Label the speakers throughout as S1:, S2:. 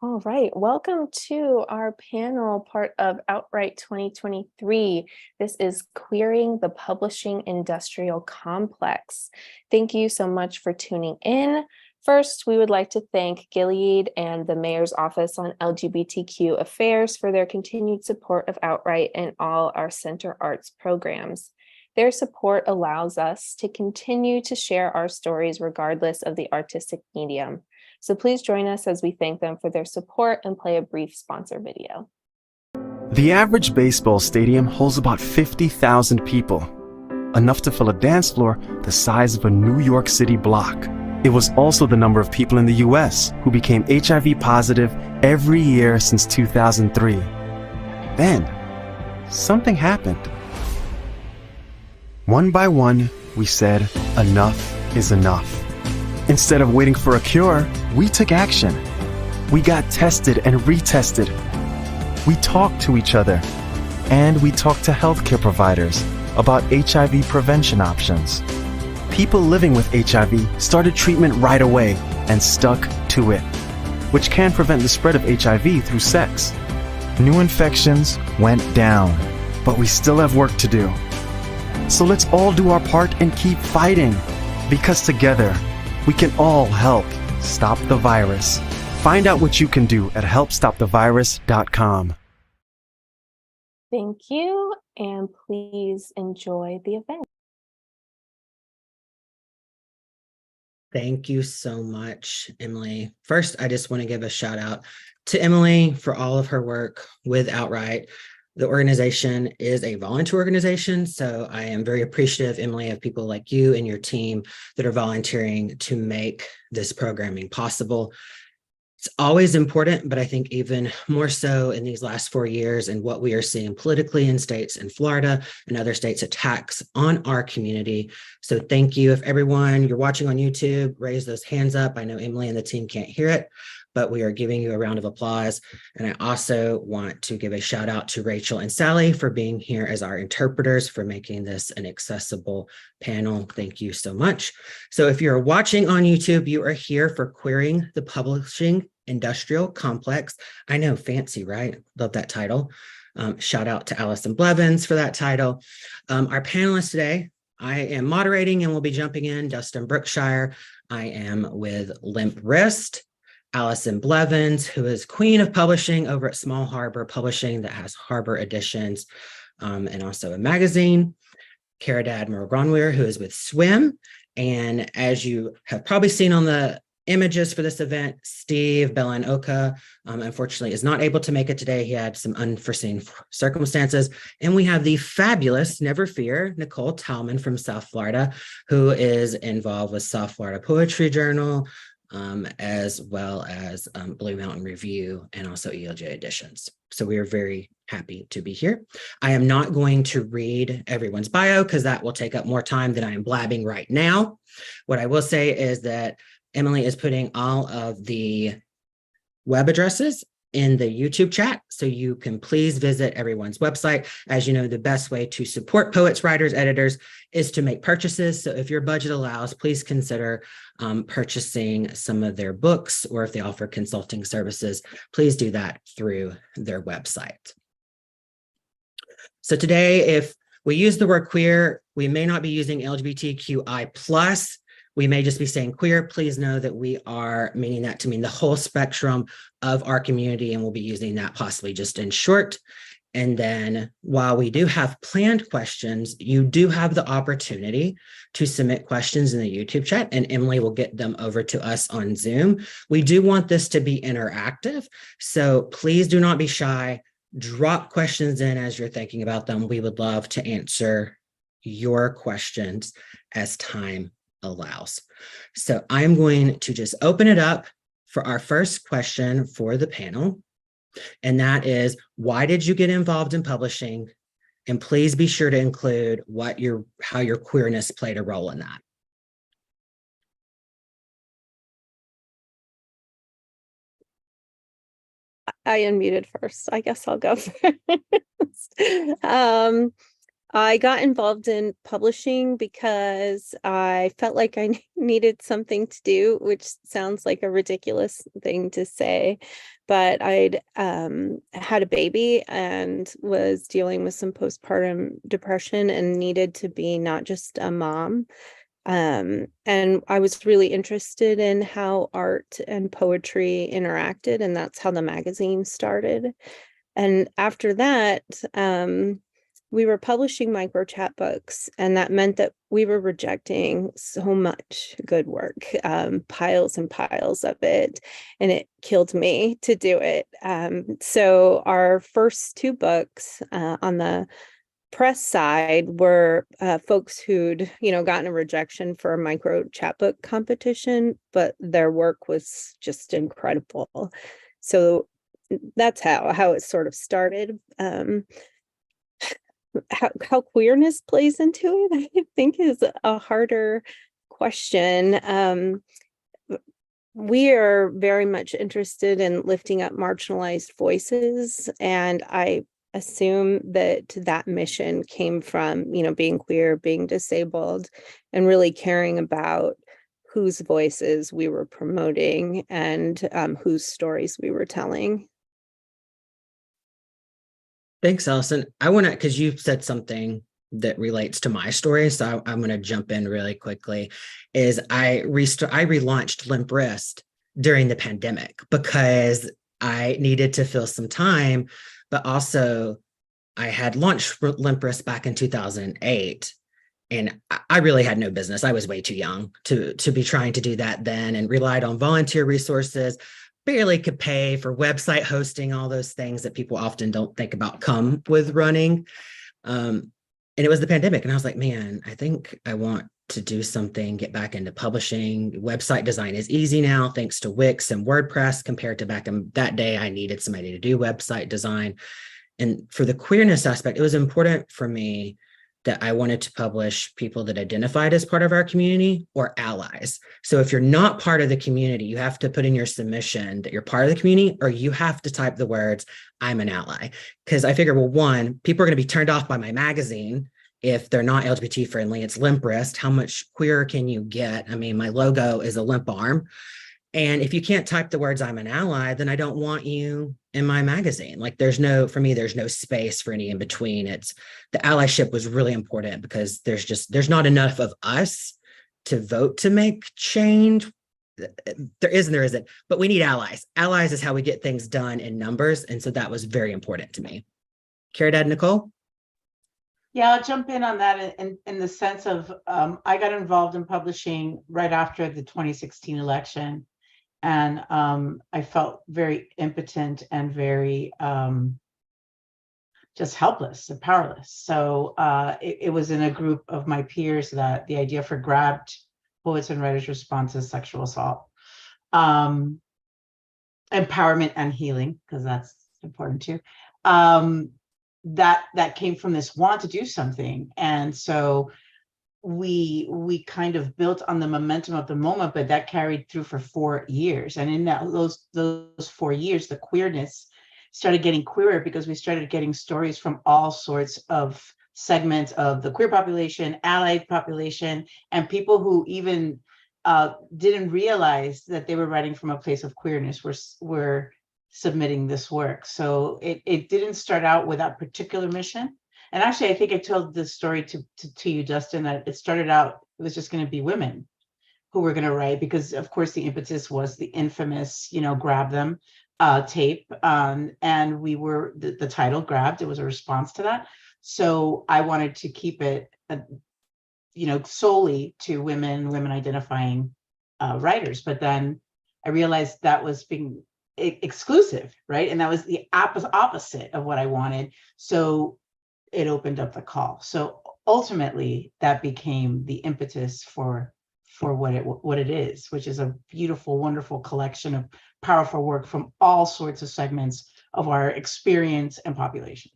S1: All right, welcome to our panel, part of Outright 2023. This is Queering the Publishing Industrial Complex. Thank you so much for tuning in. First, we would like to thank Gilead and the Mayor's Office on LGBTQ Affairs for their continued support of Outright and all our Center Arts programs. Their support allows us to continue to share our stories regardless of the artistic medium. So please join us as we thank them for their support and play a brief sponsor video.
S2: The average baseball stadium holds about 50,000 people, enough to fill a dance floor the size of a New York City block. It was also the number of people in the US who became HIV positive every year since 2003. Then, something happened. One by one, we said, enough is enough. Instead of waiting for a cure, we took action. We got tested and retested. We talked to each other, and we talked to healthcare providers about HIV prevention options. People living with HIV started treatment right away and stuck to it, which can prevent the spread of HIV through sex. New infections went down, but we still have work to do. So let's all do our part and keep fighting, because together, we can all help stop the virus. Find out what you can do at helpstopthevirus.com.
S1: Thank you, and please enjoy the event.
S3: Thank you so much, Emily. First, I just want to give a shout out to Emily for all of her work with Outright. The organization is a volunteer organization, so I am very appreciative, Emily, of people like you and your team that are volunteering to make this programming possible. It's always important, but I think even more so in these last 4 years and what we are seeing politically in states in Florida and other states, attacks on our community. So thank you. If everyone you're watching on YouTube, raise those hands up. I know Emily and the team can't hear it, but we are giving you a round of applause. And I also want to give a shout out to Rachel and Sally for being here as our interpreters, for making this an accessible panel. Thank you so much. So if you're watching on YouTube, you are here for Queering the Publishing Industrial Complex. I know, fancy, right? Love that title. Shout out to Allison Blevins for that title. Our panelists today, I am moderating and we'll be jumping in. Dustin Brookshire. I am with Limp Wrist. Allison Blevins, who is Queen of Publishing over at Small Harbor Publishing that has Harbor editions and also a magazine. Cara Admiral Gronweir, who is with Swim. And as you have probably seen on the images for this event, Steve Belan-Oka, unfortunately, is not able to make it today. He had some unforeseen circumstances. And we have the fabulous, never fear, Nicole Talman from South Florida, who is involved with South Florida Poetry Journal, as well as Blue Mountain Review and also ELJ editions. So we are very happy to be here. I am not going to read everyone's bio because that will take up more time than I am blabbing right now. What I will say is that Emily is putting all of the web addresses in the YouTube chat, so you can please visit everyone's website. As you know, the best way to support poets, writers, editors is to make purchases. So if your budget allows, please consider purchasing some of their books, or if they offer consulting services, please do that through their website. So today, if we use the word queer, we may not be using LGBTQI+. We may just be saying queer. Please know that we are meaning that to mean the whole spectrum of our community, and we'll be using that possibly just in short. And then while we do have planned questions, you do have the opportunity to submit questions in the YouTube chat, and Emily will get them over to us on Zoom. We do want this to be interactive, so please do not be shy. Drop questions in as you're thinking about them. We would love to answer your questions as time allows. So I'm going to just open it up for our first question for the panel. And that is, why did you get involved in publishing? And please be sure to include how your queerness played a role in that.
S1: I unmuted first. I guess I'll go first.
S4: I got involved in publishing because I felt like I needed something to do, which sounds like a ridiculous thing to say, but I'd had a baby and was dealing with some postpartum depression and needed to be not just a mom. And I was really interested in how art and poetry interacted, and that's how the magazine started. And after that, we were publishing micro chapbooks, and that meant that we were rejecting so much good work, piles and piles of it, and it killed me to do it. So our first two books on the press side were folks who'd, gotten a rejection for a micro chapbook competition, but their work was just incredible. So that's how it sort of started. How queerness plays into it, I think, is a harder question. We are very much interested in lifting up marginalized voices, and I assume that mission came from, being queer, being disabled, and really caring about whose voices we were promoting and whose stories we were telling.
S3: Thanks, Allison. I want to, because you said something that relates to my story, so I'm going to jump in really quickly. Is I relaunched Limp Wrist during the pandemic because I needed to fill some time, but also I had launched Limp Wrist back in 2008, and I really had no business. I was way too young to be trying to do that then, and relied on volunteer resources. Barely could pay for website hosting, all those things that people often don't think about come with running. And it was the pandemic. And I was like, man, I think I want to do something, get back into publishing. Website design is easy now, thanks to Wix and WordPress, compared to back in that day, I needed somebody to do website design. And for the queerness aspect, it was important for me that I wanted to publish people that identified as part of our community or allies. So if you're not part of the community, you have to put in your submission that you're part of the community, or you have to type the words, I'm an ally. Because I figure, well, one, people are going to be turned off by my magazine if they're not LGBT friendly. It's Limp Wrist. How much queer can you get? I mean, my logo is a limp arm. And if you can't type the words, I'm an ally, then I don't want you in my magazine. Like for me, there's no space for any in between. The allyship was really important because there's not enough of us to vote to make change. There is and there isn't, but we need allies. Allies is how we get things done in numbers. And so that was very important to me. Care to add, Nicole?
S5: Yeah, I'll jump in on that in the sense of I got involved in publishing right after the 2016 election. And I felt very impotent and very just helpless and powerless. So it was in a group of my peers that the idea for Grabbed Poets and Writers Response to Sexual Assault, empowerment and healing, because that's important too. That came from this want to do something. And so we kind of built on the momentum of the moment, but that carried through for 4 years. And in those 4 years, the queerness started getting queerer because we started getting stories from all sorts of segments of the queer population, allied population, and people who even didn't realize that they were writing from a place of queerness were submitting this work. So it didn't start out with that particular mission. And actually, I think I told this story to you, Justin, that it started out, it was just going to be women who were going to write, because of course the impetus was the infamous, Grab Them tape. And we were, the title Grabbed, it was a response to that. So I wanted to keep it, solely to women identifying writers. But then I realized that was being exclusive, right? And that was the opposite of what I wanted. So it opened up the call. So ultimately that became the impetus for what it is, which is a beautiful, wonderful collection of powerful work from all sorts of segments of our experience and population.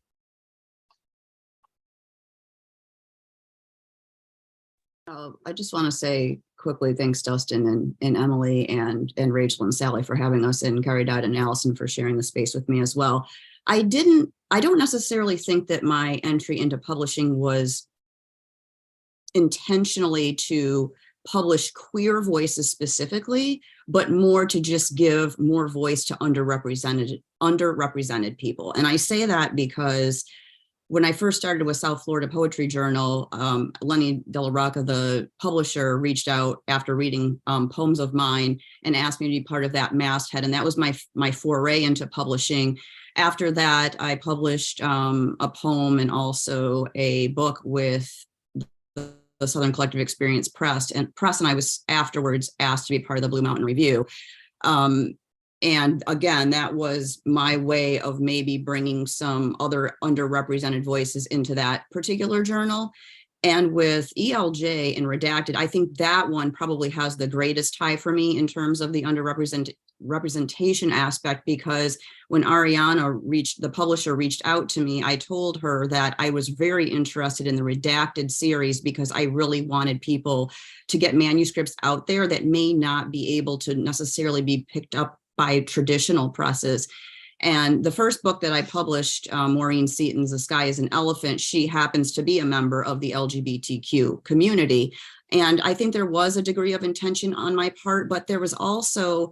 S6: I just want to say quickly, thanks Dustin and Emily and Rachel and Sally for having us, and Caridad and Allison for sharing the space with me as well. I don't necessarily think that my entry into publishing was intentionally to publish queer voices specifically, but more to just give more voice to underrepresented people. And I say that because when I first started with South Florida Poetry Journal, Lenny De La Rocca, the publisher, reached out after reading poems of mine and asked me to be part of that masthead. And that was my foray into publishing. After that, I published a poem and also a book with the Southern Collective Experience Press, and I was afterwards asked to be part of the Blue Mountain Review. And again, that was my way of maybe bringing some other underrepresented voices into that particular journal. And with ELJ and Redacted, I think that one probably has the greatest tie for me in terms of the representation aspect, because when Ariana the publisher reached out to me, I told her that I was very interested in the Redacted series because I really wanted people to get manuscripts out there that may not be able to necessarily be picked up by traditional presses. And the first book that I published, Maureen Seaton's The Sky is an Elephant, she happens to be a member of the LGBTQ community. And I think there was a degree of intention on my part, but there was also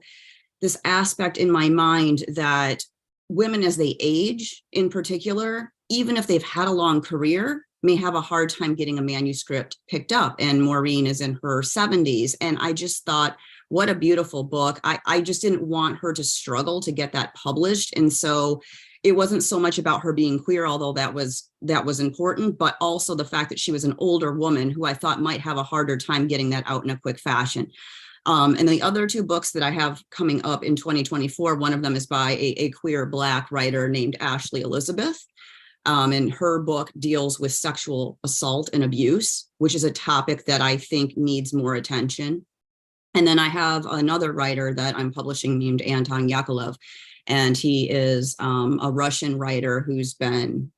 S6: this aspect in my mind that women as they age in particular, even if they've had a long career, may have a hard time getting a manuscript picked up. And Maureen is in her 70s. And I just thought, what a beautiful book. I just didn't want her to struggle to get that published. And so it wasn't so much about her being queer, although that was important, but also the fact that she was an older woman who I thought might have a harder time getting that out in a quick fashion. And the other two books that I have coming up in 2024, one of them is by a queer Black writer named Ashley Elizabeth. And her book deals with sexual assault and abuse, which is a topic that I think needs more attention. And then I have another writer that I'm publishing named Anton Yakovlev, and he is a Russian writer who's been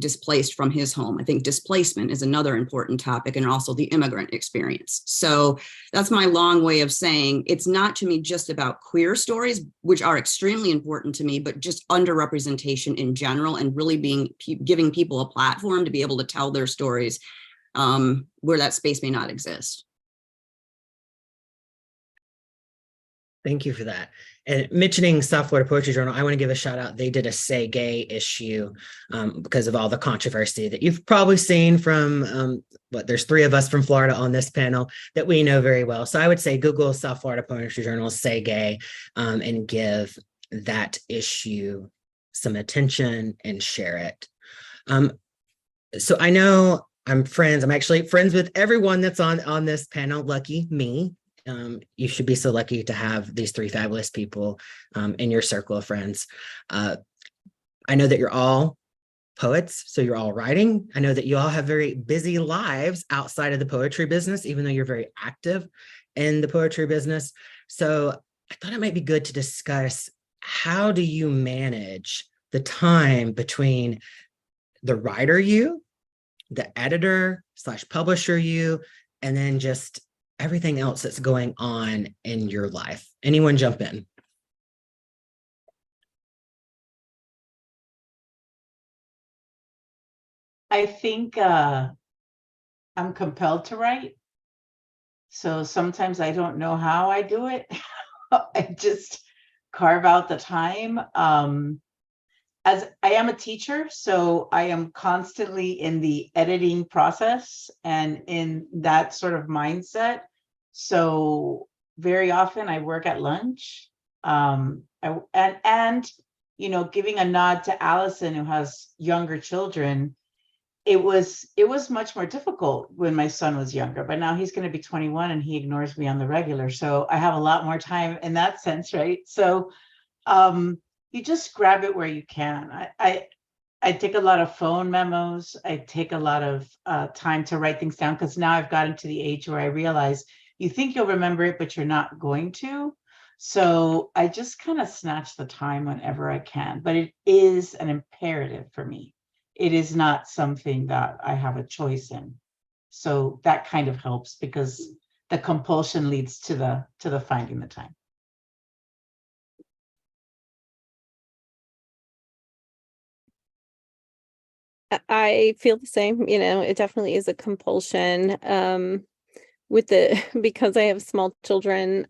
S6: displaced from his home. I think displacement is another important topic, and also the immigrant experience. So that's my long way of saying it's not to me just about queer stories, which are extremely important to me, but just underrepresentation in general, and really giving people a platform to be able to tell their stories where that space may not exist.
S3: Thank you for that. And mentioning South Florida Poetry Journal, I want to give a shout out. They did a Say Gay issue because of all the controversy that you've probably seen from there's three of us from Florida on this panel that we know very well. So I would say Google South Florida Poetry Journal Say Gay and give that issue some attention and share it. So I know I'm actually friends with everyone that's on this panel. Lucky me. You should be so lucky to have these three fabulous people in your circle of friends. I know that you're all poets, so you're all writing. I know that you all have very busy lives outside of the poetry business, even though you're very active in the poetry business. So I thought it might be good to discuss, how do you manage the time between the writer you, the editor / publisher you, and then just everything else that's going on in your life? Anyone jump in?
S5: I think I'm compelled to write. So sometimes I don't know how I do it. I just carve out the time. As I am a teacher, so I am constantly in the editing process and in that sort of mindset. So very often I work at lunch. And giving a nod to Allison, who has younger children, it was much more difficult when my son was younger, but now he's going to be 21 and he ignores me on the regular. So I have a lot more time in that sense, right? So you just grab it where you can. I take a lot of phone memos. I take a lot of time to write things down, because now I've gotten to the age where I realize you think you'll remember it, but you're not going to. So I just kind of snatch the time whenever I can, but it is an imperative for me. It is not something that I have a choice in. So that kind of helps, because the compulsion leads to the finding the time.
S4: I feel the same, it definitely is a compulsion. With the because I have small children,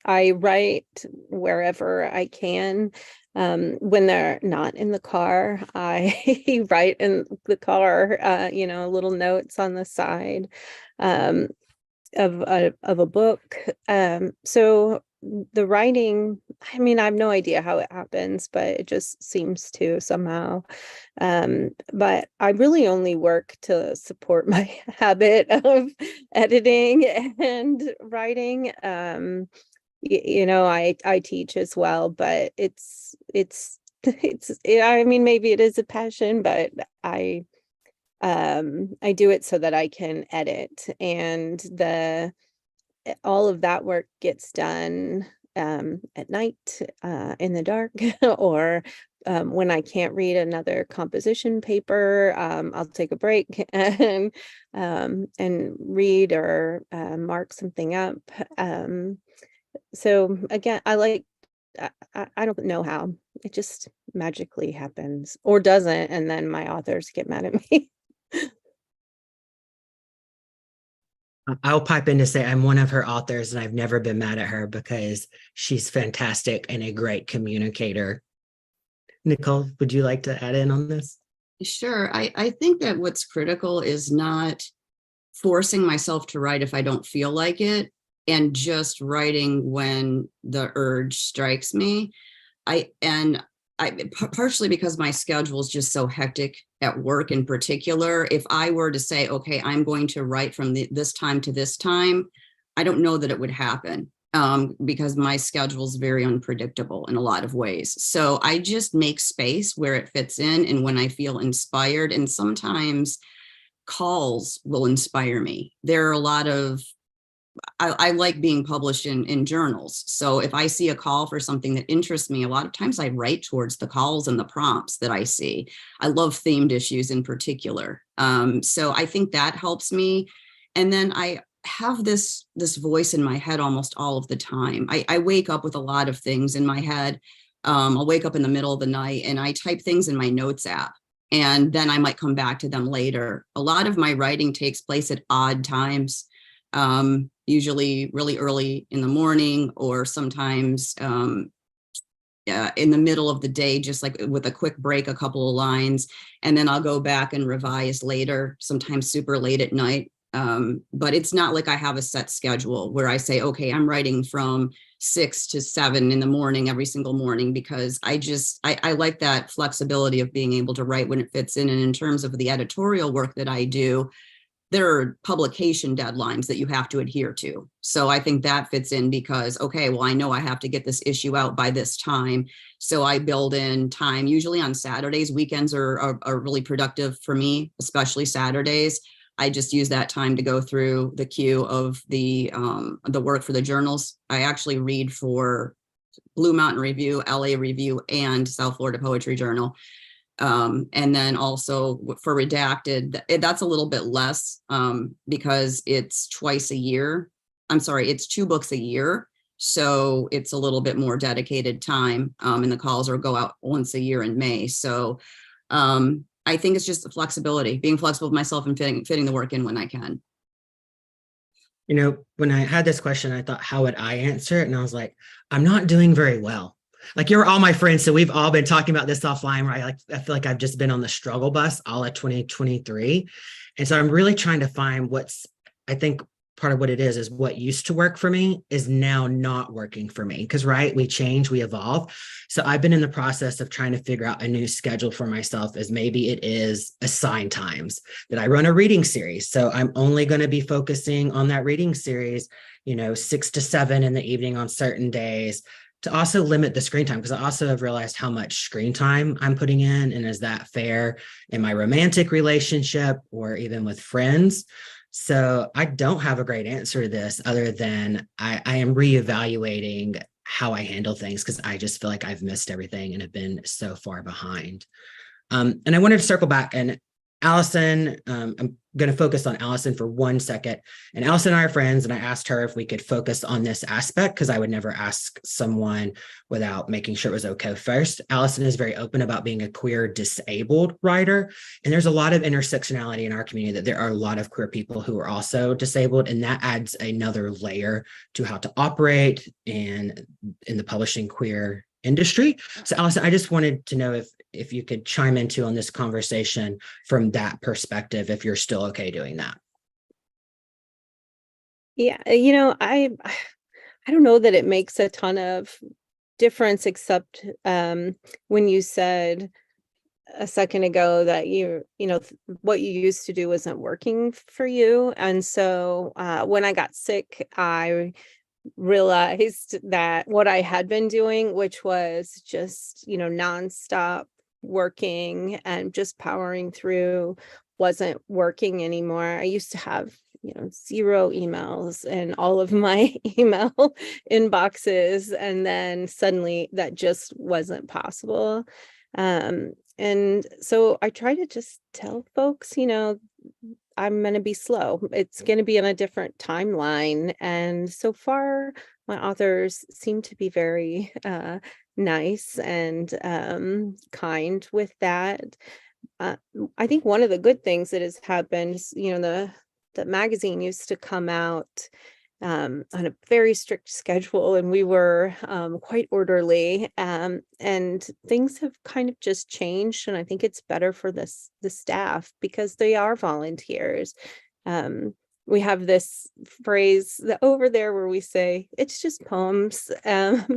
S4: I write wherever I can. When they're not in the car, I write in the car, little notes on the side of a book. So the writing, I mean, I have no idea how it happens, but it just seems to somehow. But I really only work to support my habit of editing and writing. I teach as well, but I mean, maybe it is a passion, but I do it so that I can edit, and all of that work gets done at night, in the dark, or when I can't read another composition paper, I'll take a break and read or mark something up. So again, I don't know how. It just magically happens or doesn't, and then my authors get mad at me.
S3: I'll pipe in to say I'm one of her authors, and I've never been mad at her because she's fantastic and a great communicator. Nicole, would you like to add in on this?
S6: Sure. I think that what's critical is not forcing myself to write if I don't feel like it, and just writing when the urge strikes me. Partially because my schedule is just so hectic at work in particular. If I were to say, okay, I'm going to write from this time to this time, I don't know that it would happen, because my schedule is very unpredictable in a lot of ways. So I just make space where it fits in and when I feel inspired. And sometimes calls will inspire me. There are a lot of I like being published in journals. So if I see a call for something that interests me, a lot of times I write towards the calls and the prompts that I see. I love themed issues in particular. So I think that helps me. And then I have this voice in my head almost all of the time. I wake up with a lot of things in my head. I'll wake up in the middle of the night and I type things in my notes app, and then I might come back to them later. A lot of my writing takes place at odd times. Usually really early in the morning, or sometimes in the middle of the day, just like with a quick break, a couple of lines, and then I'll go back and revise later, sometimes super late at night. But it's not like I have a set schedule where I say, okay, I'm writing from 6 to 7 in the morning every single morning, because I like that flexibility of being able to write when it fits in. And in terms of the editorial work that I do, there are publication deadlines that you have to adhere to. So I think that fits in because, okay, well, I know I have to get this issue out by this time. So I build in time, usually on Saturdays. Weekends are really productive for me, especially Saturdays. I just use that time to go through the queue of the work for the journals. I actually read for Blue Mountain Review, LA Review, and South Florida Poetry Journal. And then also for Redacted, that's a little bit less because it's twice a year. I'm sorry, it's 2 books a year. So it's a little bit more dedicated time, and the calls go out once a year in May. So I think it's just the flexibility, being flexible with myself and fitting the work in when I can.
S3: When I had this question, I thought, how would I answer it? And I was like, I'm not doing very well. Like, you're all my friends, so we've all been talking about this offline, right? I feel like I've just been on the struggle bus all of 2023. And so I'm really trying to find I think part of what it is what used to work for me is now not working for me. Because, right, we change, we evolve. So I've been in the process of trying to figure out a new schedule for myself, as maybe it is assigned times that I run a reading series. So I'm only going to be focusing on that reading series, 6 to 7 in the evening on certain days, to also limit the screen time, because I also have realized how much screen time I'm putting in, and is that fair in my romantic relationship or even with friends? So I don't have a great answer to this, other than I am reevaluating how I handle things, because I just feel like I've missed everything and have been so far behind. And I wanted to circle back, and Allison, I'm going to focus on Allison for 1 second. And Allison and I are friends, and I asked her if we could focus on this aspect because I would never ask someone without making sure it was okay first. Allison is very open about being a queer disabled writer. And there's a lot of intersectionality in our community, that there are a lot of queer people who are also disabled. And that adds another layer to how to operate in the publishing queer industry. So Allison, I just wanted to know if you could chime into on this conversation from that perspective, if you're still okay doing that.
S4: Yeah, I don't know that it makes a ton of difference, except when you said a second ago that what you used to do isn't working for you. And so when I got sick, I realized that what I had been doing, which was just, nonstop working and just powering through, wasn't working anymore. I used to have, 0 emails in all of my email inboxes. And then suddenly that just wasn't possible. And so I try to just tell folks, I'm going to be slow. It's going to be on a different timeline. And so far, my authors seem to be very nice and kind with that. I think one of the good things that has happened is, the magazine used to come out on a very strict schedule, and we were quite orderly, and things have kind of just changed, and I think it's better for the staff because they are volunteers. We have this phrase over there where we say it's just poems,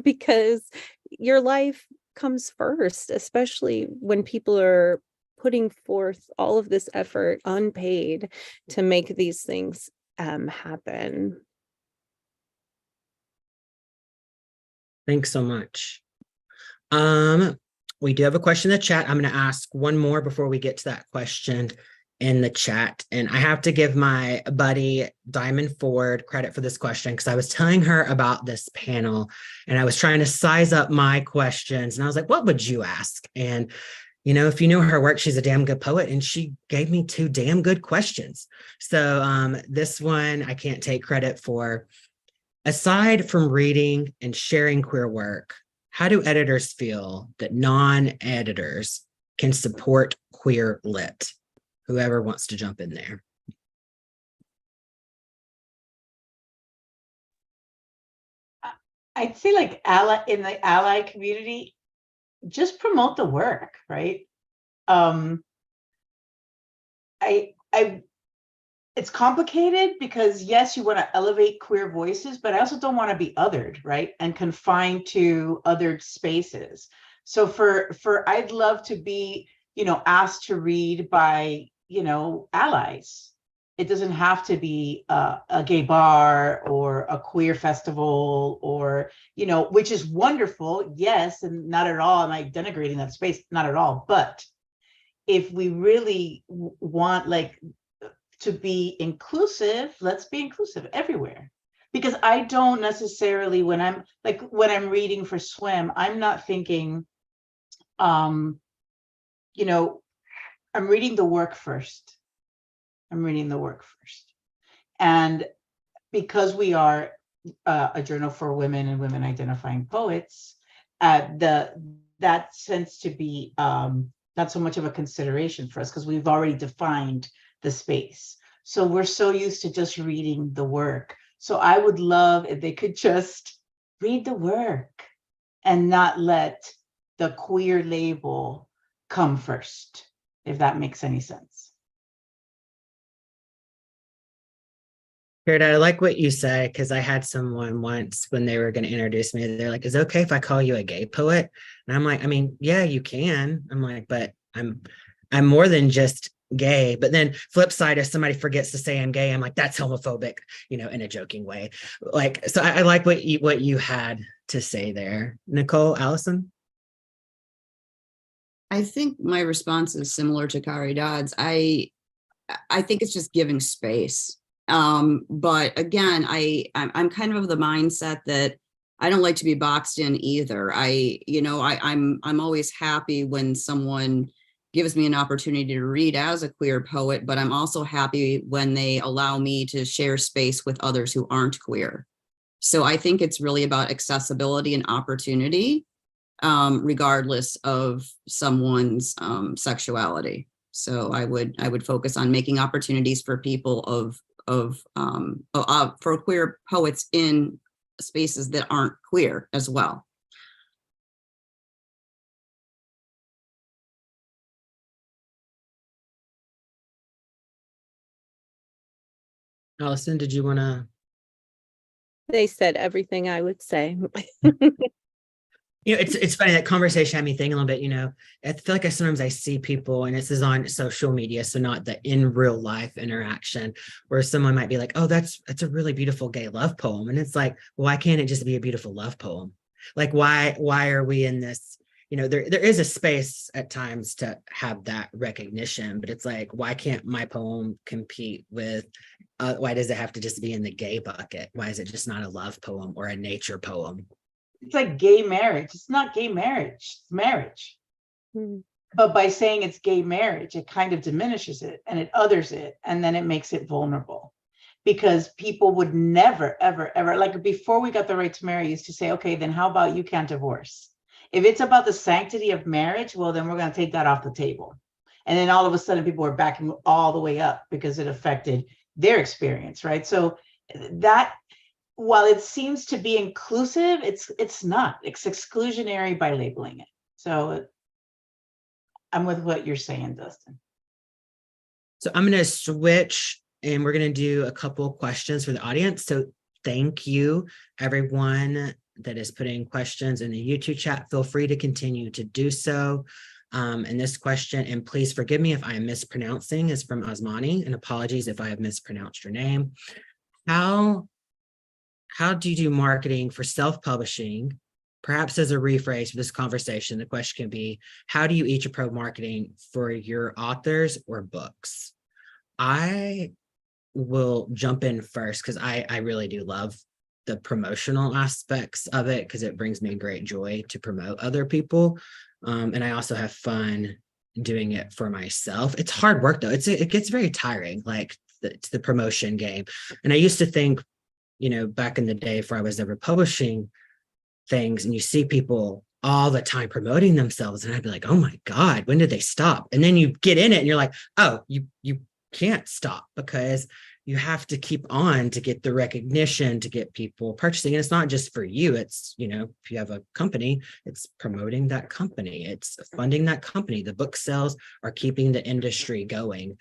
S4: because your life comes first, especially when people are putting forth all of this effort unpaid to make these things happen.
S3: Thanks so much. We do have a question in the chat. I'm going to ask one more before we get to that question in the chat. And I have to give my buddy Diamond Ford credit for this question, because I was telling her about this panel and I was trying to size up my questions. And I was like, what would you ask? And if you know her work, she's a damn good poet, and she gave me 2 damn good questions. So this one I can't take credit for. Aside from reading and sharing queer work, how do editors feel that non-editors can support queer lit? Whoever wants to jump in there.
S5: I'd say in the ally community, just promote the work, right? It's complicated because yes, you want to elevate queer voices, but I also don't want to be othered, right? And confined to othered spaces. So I'd love to be, asked to read by, allies. It doesn't have to be a gay bar or a queer festival or, which is wonderful. Yes. And not at all am I denigrating that space, not at all. But if we really want to be inclusive, let's be inclusive everywhere. Because I don't necessarily, when I'm reading for swim, I'm not thinking, I'm reading the work first. And because we are a journal for women and women identifying poets, that tends to be not so much of a consideration for us because we've already defined the space. So we're so used to just reading the work. So I would love if they could just read the work and not let the queer label come first, if that makes any sense.
S3: Jared, I like what you say, because I had someone once when they were going to introduce me, they're like, is it okay if I call you a gay poet? And I'm like, I mean, yeah, you can. I'm like, but I'm more than just gay. But then flip side, if somebody forgets to say I'm gay, I'm like, that's homophobic, in a joking way. So I like what you had to say there. Nicole Allison?
S6: I think my response is similar to Kari Dodd's. I think it's just giving space. But again, I'm kind of the mindset that I don't like to be boxed in either. I'm always happy when someone gives me an opportunity to read as a queer poet, but I'm also happy when they allow me to share space with others who aren't queer. So I think it's really about accessibility and opportunity, regardless of someone's sexuality. So I would focus on making opportunities for people for queer poets in spaces that aren't queer as well.
S3: Allison, did you want to?
S4: They said everything I would say.
S3: It's funny, that conversation had me thinking a little bit, I feel like sometimes I see people, and this is on social media, so not the in real life interaction, where someone might be like, oh, that's a really beautiful gay love poem. And it's like, why can't it just be a beautiful love poem? Like, why are we in this, there is a space at times to have that recognition, but it's like, why can't my poem compete with, why does it have to just be in the gay bucket? Why is it just not a love poem or a nature poem?
S5: It's like gay marriage. It's not gay marriage, it's marriage. But by saying it's gay marriage, it kind of diminishes it and it others it, and then it makes it vulnerable. Because people would never, ever, ever, like before we got the right to marry, used to say, okay, then how about you can't divorce? If it's about the sanctity of marriage, well, then we're going to take that off the table. And then all of a sudden people are backing all the way up because it affected their experience, right? So that, while it seems to be inclusive, it's not. It's exclusionary by labeling it. So I'm with what you're saying, Dustin.
S3: So I'm going to switch, and we're going to do a couple of questions for the audience. So thank you, everyone that is putting questions in the YouTube chat. Feel free to continue to do so. And this question, and please forgive me if I am mispronouncing, is from Osmani, and apologies if I have mispronounced your name. How do you do marketing for self-publishing? Perhaps as a rephrase for this conversation, the question can be, how do you each approach marketing for your authors or books? I will jump in first because I really do love the promotional aspects of it, because it brings me great joy to promote other people. And I also have fun doing it for myself. It's hard work though. It gets very tiring, like the promotion game. And I used to think, back in the day before I was ever publishing things, and you see people all the time promoting themselves, and I'd be like, oh my God, when did they stop? And then you get in it and you're like, oh, you can't stop, because you have to keep on to get the recognition, to get people purchasing. And it's not just for you. It's, if you have a company, it's promoting that company, it's funding that company. The book sales are keeping the industry going.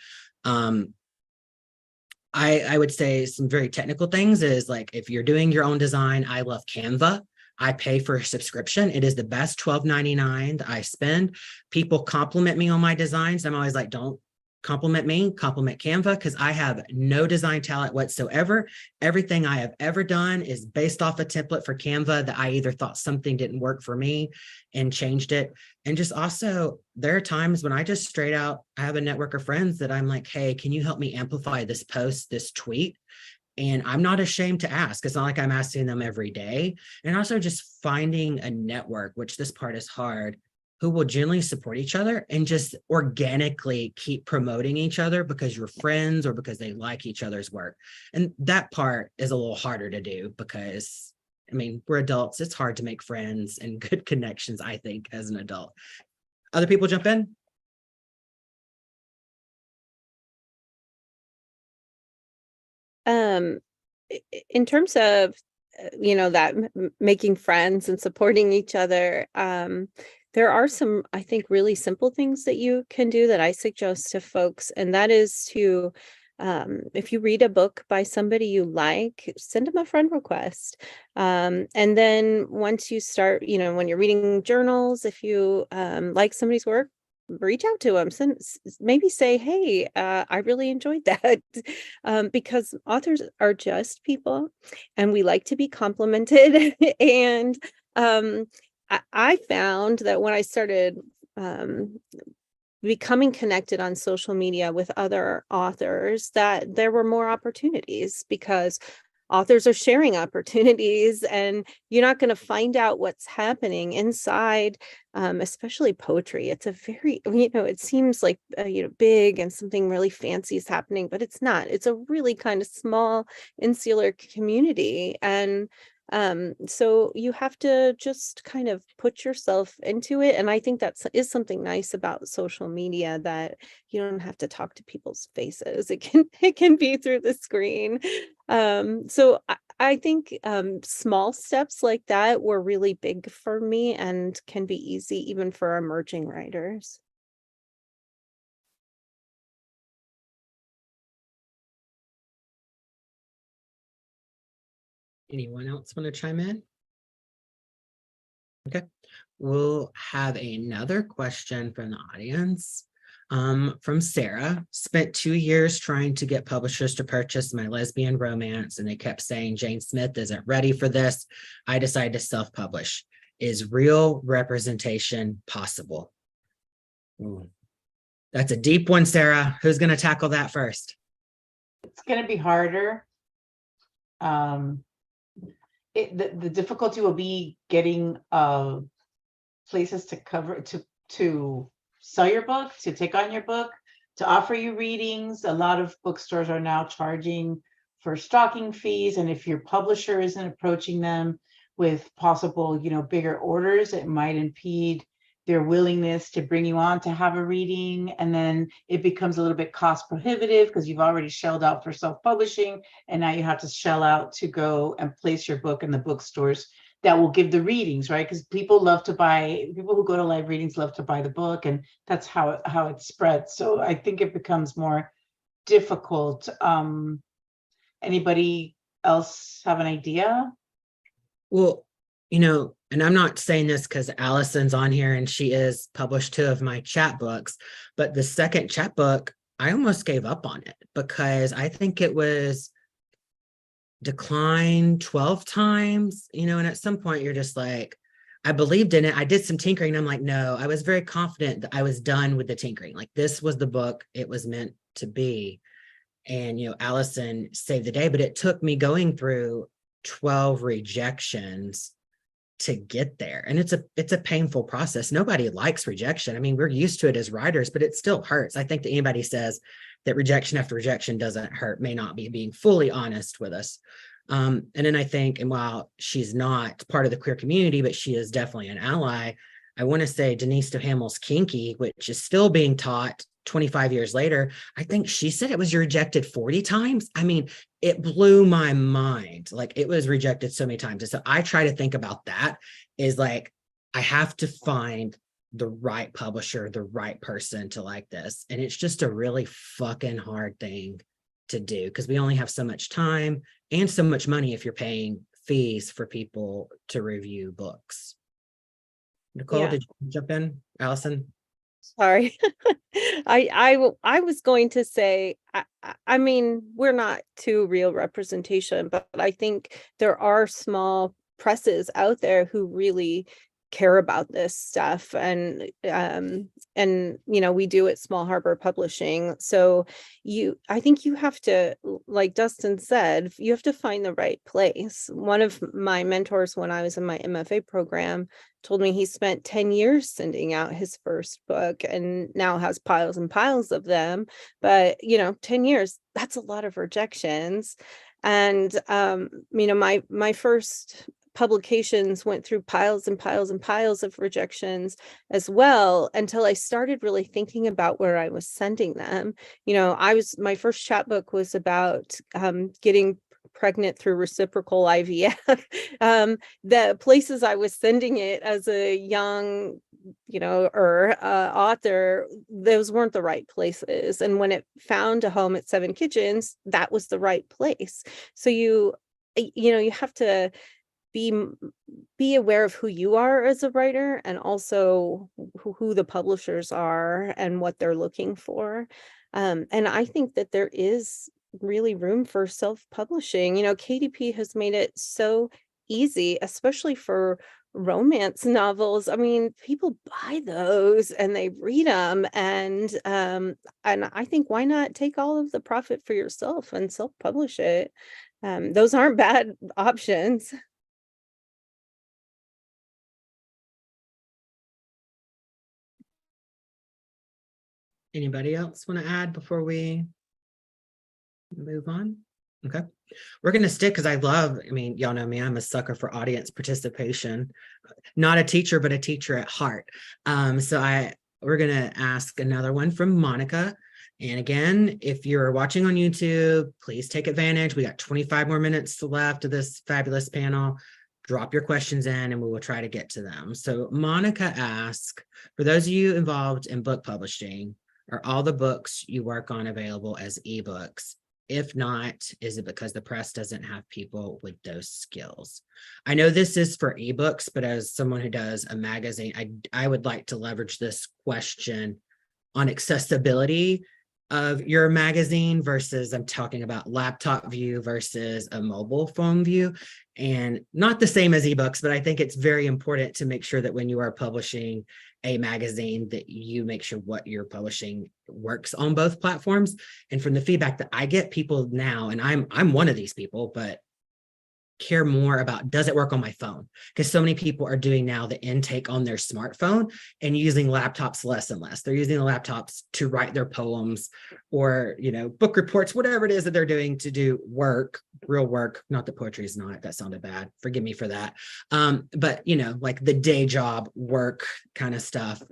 S3: I would say some very technical things is like, if you're doing your own design, I love Canva. I pay for a subscription. It is the best $12.99 that I spend. People compliment me on my designs. I'm always like, don't compliment me, compliment Canva, because I have no design talent whatsoever. Everything I have ever done is based off a template for Canva that I either thought something didn't work for me and changed it. And just also, there are times when I just straight out, I have a network of friends that I'm like, hey, can you help me amplify this post, this tweet? And I'm not ashamed to ask. It's not like I'm asking them every day. And also just finding a network, which this part is hard, who will generally support each other and just organically keep promoting each other because you're friends or because they like each other's work. And that part is a little harder to do because, we're adults. It's hard to make friends and good connections, I think, as an adult. Other people jump in?
S4: In terms of, that making friends and supporting each other, there are some, I think, really simple things that you can do that I suggest to folks. And that is to, if you read a book by somebody you like, send them a friend request. And then once you start, when you're reading journals, if you like somebody's work, reach out to them, maybe say, hey, I really enjoyed that. Because authors are just people and we like to be complimented. And I found that when I started becoming connected on social media with other authors, that there were more opportunities, because authors are sharing opportunities, and you're not going to find out what's happening inside, especially poetry. It's a very, it seems like, big and something really fancy is happening, but it's not. It's a really kind of small, insular community. And so you have to just kind of put yourself into it. And I think that is something nice about social media, that you don't have to talk to people's faces. It can be through the screen. So I think small steps like that were really big for me and can be easy even for emerging writers.
S3: Anyone else want to chime in? Okay, we'll have another question from the audience. From Sarah. Spent 2 years trying to get publishers to purchase my lesbian romance, and they kept saying Jane Smith isn't ready for this. I decided to self-publish. Is real representation possible? Ooh. That's a deep one, Sarah. Who's going to tackle that first?
S5: It's going to be harder. The difficulty will be getting places to cover, to sell your book, to take on your book, to offer you readings. A lot of bookstores are now charging for stalking fees, and if your publisher isn't approaching them with possible, bigger orders, it might impede their willingness to bring you on to have a reading. And then it becomes a little bit cost prohibitive because you've already shelled out for self-publishing, and now you have to shell out to go and place your book in the bookstores that will give the readings, right? Because people who go to live readings love to buy the book, and that's how it spreads. So I think it becomes more difficult. Anybody else have an idea?
S3: Well, and I'm not saying this because Allison's on here and she is published 2 of my chat books, but the second chat book, I almost gave up on it because I think it was declined 12 times, and at some point you're just like, I believed in it. I did some tinkering. And I'm like, no, I was very confident that I was done with the tinkering. Like, this was the book it was meant to be. And, Allison saved the day, but it took me going through 12 rejections to get there. And it's a painful process. Nobody likes rejection. I mean, we're used to it as writers, but it still hurts. I think that anybody says that rejection after rejection doesn't hurt may not be being fully honest with us. And then I think, and while she's not part of the queer community, but she is definitely an ally, I want to say Denise DeHamel's Kinky, which is still being taught 25 years later, I think she said it was rejected 40 times. I mean, it blew my mind. Like, it was rejected so many times. And so I try to think about that is like, I have to find the right publisher, the right person to like this. And it's just a really fucking hard thing to do because we only have so much time and so much money if you're paying fees for people to review books. Nicole, did you jump in? Allison?
S4: Sorry. I was going to say, I mean, we're not to real representation, but I think there are small presses out there who really care about this stuff, and we do at Small Harbor Publishing. So I think you have to, like Dustin said, you have to find the right place. One of my mentors when I was in my MFA program told me he spent 10 years sending out his first book and now has piles and piles of them. But 10 years, that's a lot of rejections. And my first publications went through piles and piles and piles of rejections as well, until I started really thinking about where I was sending them. My first chapbook was about getting pregnant through reciprocal IVF. The places I was sending it as a young author, those weren't the right places. And when it found a home at Seven Kitchens, that was the right place. So you have to be aware of who you are as a writer, and also who the publishers are and what they're looking for. And I think that there is really room for self-publishing. KDP has made it so easy, especially for romance novels. I mean, people buy those and they read them, and I think, why not take all of the profit for yourself and self-publish it? Those aren't bad options.
S3: Anybody else want to add before we move on? Okay. We're going to stick because I mean, y'all know me, I'm a sucker for audience participation. Not a teacher, but a teacher at heart. We're going to ask another one from Monica. And again, if you're watching on YouTube, please take advantage. We got 25 more minutes left of this fabulous panel. Drop your questions in and we will try to get to them. So Monica asks, for those of you involved in book publishing, are all the books you work on available as ebooks? If not, is it because the press doesn't have people with those skills? I know this is for ebooks, but as someone who does a magazine, I would like to leverage this question on accessibility of your magazine versus, I'm talking about laptop view versus a mobile phone view, and not the same as ebooks, but I think it's very important to make sure that when you are publishing a magazine that you make sure what you're publishing works on both platforms. And from the feedback that I get, people now, and I'm one of these people, but care more about, does it work on my phone? Because so many people are doing now the intake on their smartphone and using laptops less and less. They're using the laptops to write their poems or, book reports, whatever it is that they're doing to do work, real work. Not that poetry is not, that sounded bad. Forgive me for that. But like the day job work kind of stuff.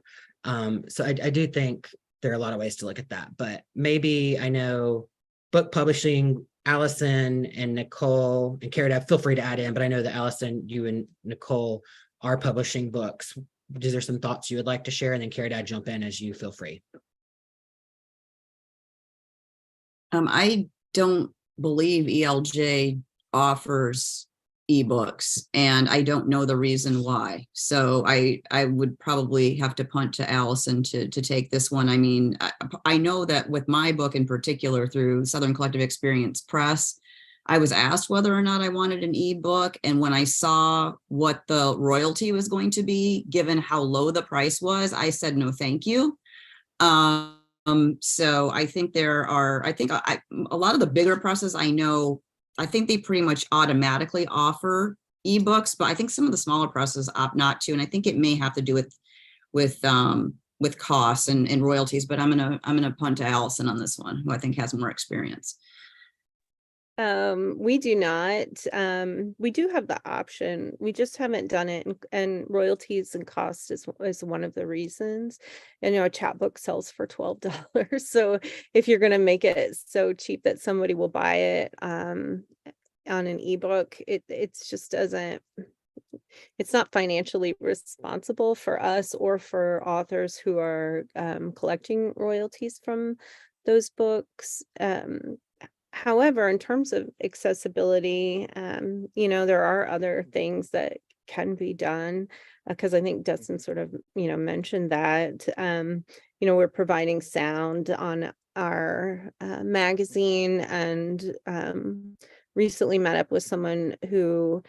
S3: So I do think there are a lot of ways to look at that, but maybe I know book publishing, Allison and Nicole and Cara, feel free to add in, but I know that Allison, you and Nicole are publishing books. Is there some thoughts you would like to share? And then Cara, jump in as you feel free.
S6: I don't believe ELJ offers ebooks, and I don't know the reason why. So I would probably have to punt to Allison to take this one. I mean, I know that with my book in particular through Southern Collective Experience Press, I was asked whether or not I wanted an ebook. And when I saw what the royalty was going to be, given how low the price was, I said, no, thank you. So I think a lot of the bigger presses I know, I think they pretty much automatically offer ebooks, but I think some of the smaller presses opt not to, and I think it may have to do with costs and royalties. But I'm gonna punt to Allison on this one, who I think has more experience.
S4: We do not. We do have the option. We just haven't done it, and royalties and cost is one of the reasons. And a chapbook sells for $12. So if you're going to make it so cheap that somebody will buy it on an ebook, it's just doesn't. It's not financially responsible for us or for authors who are collecting royalties from those books. However, in terms of accessibility, there are other things that can be done, because I think Dustin sort of, mentioned that, we're providing sound on our magazine, and recently met up with someone who,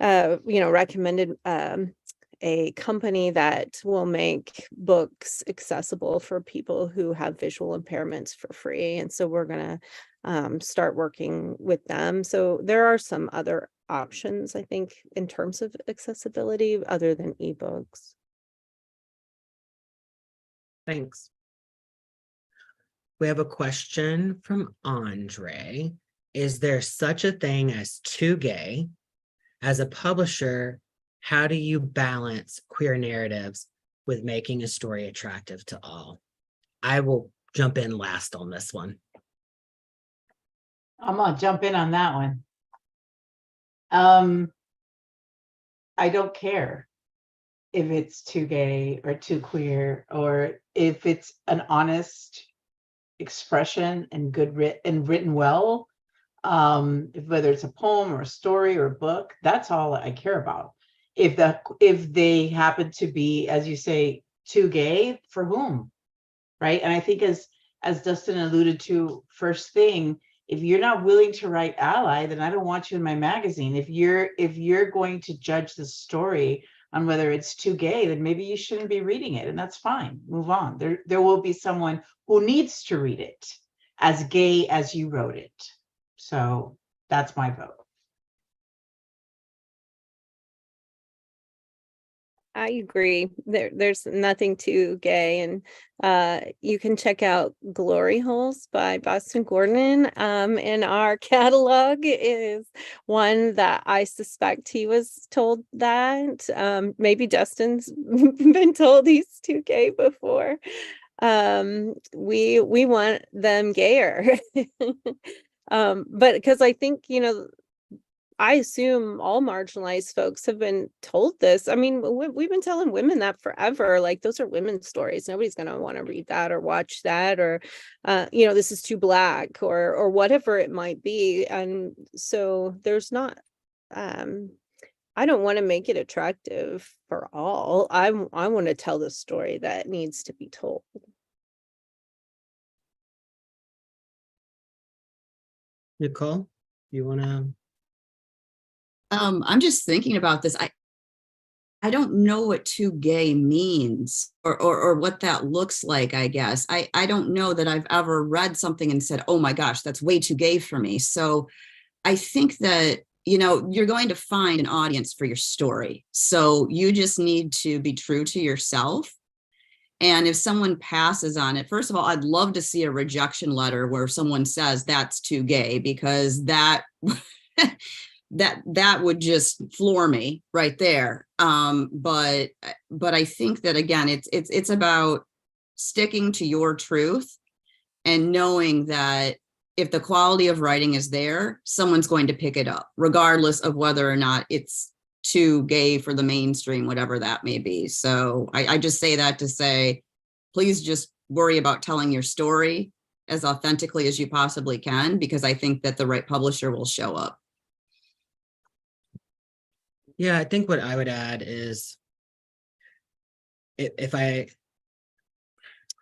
S4: recommended a company that will make books accessible for people who have visual impairments for free. And so we're going to start working with them. So there are some other options, I think, in terms of accessibility other than ebooks.
S3: Thanks. We have a question from Andre. Is there such a thing as too gay? As a publisher, how do you balance queer narratives with making a story attractive to all? I will jump in last on this one.
S5: I'm gonna jump in on that one. I don't care if it's too gay or too queer, or if it's an honest expression and written well. Whether it's a poem or a story or a book, that's all I care about. If they happen to be, as you say, too gay, for whom, right? And I think as Dustin alluded to first thing, if you're not willing to write ally, then I don't want you in my magazine. If you're going to judge the story on whether it's too gay, then maybe you shouldn't be reading it, and that's fine. Move on. There will be someone who needs to read it as gay as you wrote it. So that's my vote.
S4: I agree. There's nothing too gay, and you can check out Glory Holes by Boston Gordon. And our catalog is one that I suspect he was told that. Maybe Justin's been told he's too gay before. We want them gayer. But because I think, I assume all marginalized folks have been told this. I mean, we've been telling women that forever. Like, those are women's stories. Nobody's going to want to read that or watch that, or, this is too Black, or whatever it might be. And so there's not, I don't want to make it attractive for all. I want to tell the story that needs to be told.
S3: Nicole, you want to?
S6: I'm just thinking about this. I don't know what too gay means or what that looks like, I guess. I don't know that I've ever read something and said, oh my gosh, that's way too gay for me. So I think that, you're going to find an audience for your story. So you just need to be true to yourself. And if someone passes on it, first of all, I'd love to see a rejection letter where someone says that's too gay, because that that would just floor me right there. But I think that, again, it's about sticking to your truth and knowing that if the quality of writing is there, someone's going to pick it up, regardless of whether or not it's too gay for the mainstream, whatever that may be. So I just say that to say, please just worry about telling your story as authentically as you possibly can, because I think that the right publisher will show up.
S3: Yeah, I think what I would add is, how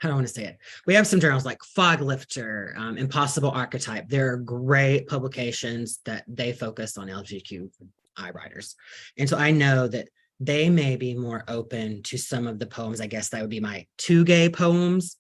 S3: do I want to say it? We have some journals like Fog Lifter, Impossible Archetype. They're great publications that they focus on LGBTQI writers. And so I know that they may be more open to some of the poems. I guess that would be my too gay poems,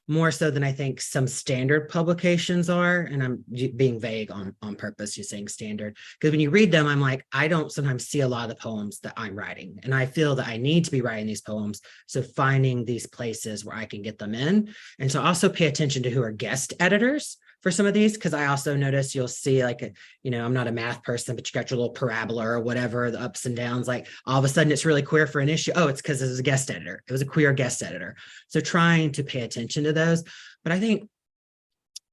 S3: more so than I think some standard publications are. And I'm being vague on purpose, just saying standard, because when you read them, I'm like, I don't sometimes see a lot of the poems that I'm writing. And I feel that I need to be writing these poems. So finding these places where I can get them in. And so also pay attention to who are guest editors for some of these, because I also notice you'll see, like, I'm not a math person, but you got your little parabola or whatever, the ups and downs, like all of a sudden it's really queer for an issue. Oh, it's because it was a guest editor. It was a queer guest editor. So trying to pay attention to those. But I think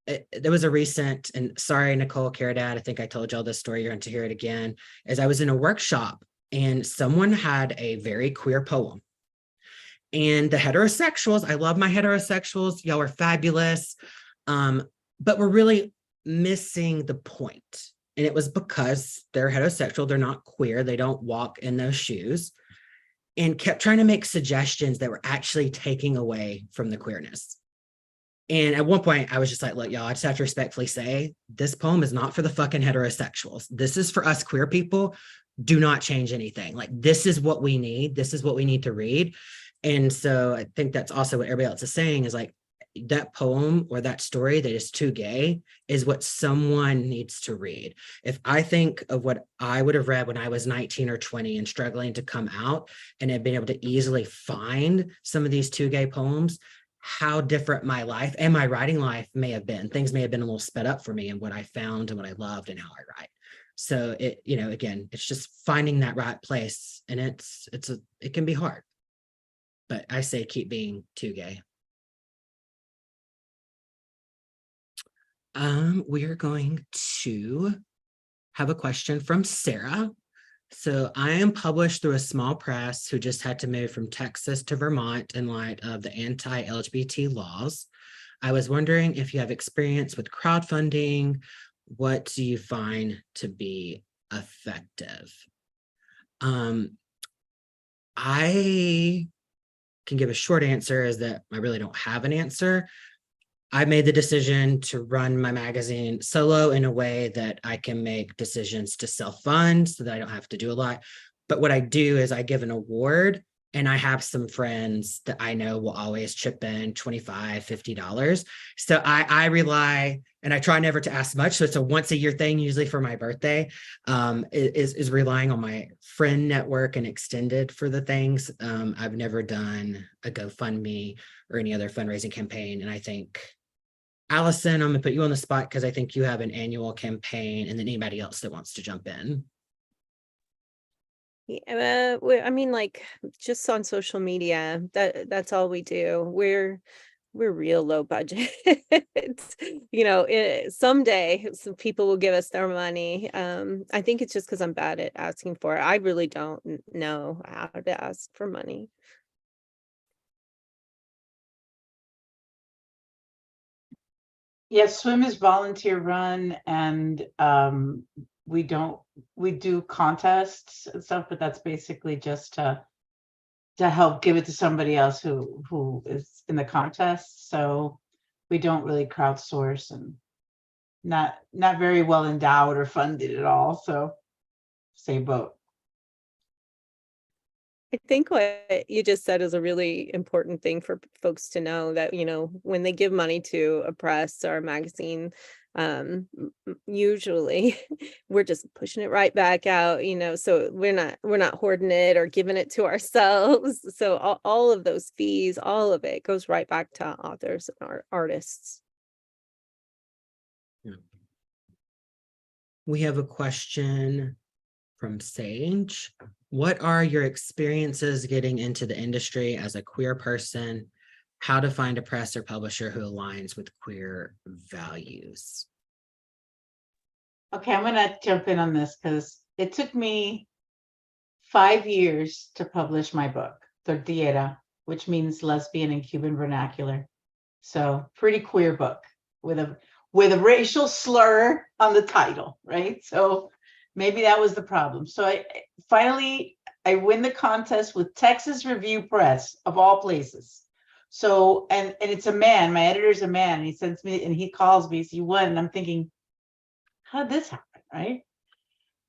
S3: there was a recent, and sorry, Nicole Caridad, I think I told y'all this story, you're going to hear it again, as I was in a workshop and someone had a very queer poem. And the heterosexuals, I love my heterosexuals, y'all are fabulous. But we're really missing the point. And it was because they're heterosexual, they're not queer, they don't walk in those shoes, and kept trying to make suggestions that were actually taking away from the queerness. And at one point I was just like, look, y'all, I just have to respectfully say, this poem is not for the fucking heterosexuals. This is for us queer people. Do not change anything. Like, this is what we need. This is what we need to read. And so I think that's also what everybody else is saying, is like, that poem or that story that is too gay is what someone needs to read. If I think of what I would have read when I was 19 or 20 and struggling to come out and had been able to easily find some of these too gay poems, how different my life and my writing life may have been. Things may have been a little sped up for me and what I found and what I loved and how I write. So it, again, it's just finding that right place, and it can be hard, but I say keep being too gay. We are going to have a question from Sarah. So I am published through a small press who just had to move from Texas to Vermont in light of the anti-LGBT laws. I was wondering if you have experience with crowdfunding. What do you find to be effective? I can give a short answer, is that I really don't have an answer. I made the decision to run my magazine solo in a way that I can make decisions to self-fund so that I don't have to do a lot. But what I do is I give an award, and I have some friends that I know will always chip in $25, $50. So I rely, and I try never to ask much. So it's a once a year thing, usually for my birthday, is relying on my friend network and extended for the things. I've never done a GoFundMe or any other fundraising campaign. And I think, Allison, I'm gonna put you on the spot because I think you have an annual campaign, and then anybody else that wants to jump in.
S4: Yeah, I mean, like, just on social media, that's all we do. We're real low budget. Someday some people will give us their money. I think it's just because I'm bad at asking for it. I really don't know how to ask for money.
S5: Yes, swim is volunteer run, and we do contests and stuff, but that's basically just to help give it to somebody else who is in the contest. So we don't really crowdsource, and not very well endowed or funded at all. So same boat.
S4: I think what you just said is a really important thing for folks to know, that, when they give money to a press or a magazine, usually we're just pushing it right back out, so we're not hoarding it or giving it to ourselves. So all of those fees, all of it goes right back to authors and artists.
S3: Yeah. We have a question from Sage. What are your experiences getting into the industry as a queer person? How to find a press or publisher who aligns with queer values?
S5: Okay, I'm gonna jump in on this because it took me 5 years to publish my book, Tortillera, which means lesbian in Cuban vernacular. So pretty queer book with a racial slur on the title, right? So maybe that was the problem. So I finally win the contest with Texas Review Press, of all places. So and it's a man. My editor's a man. And he sends me, and he calls me. So you won, and I'm thinking, how did this happen, right?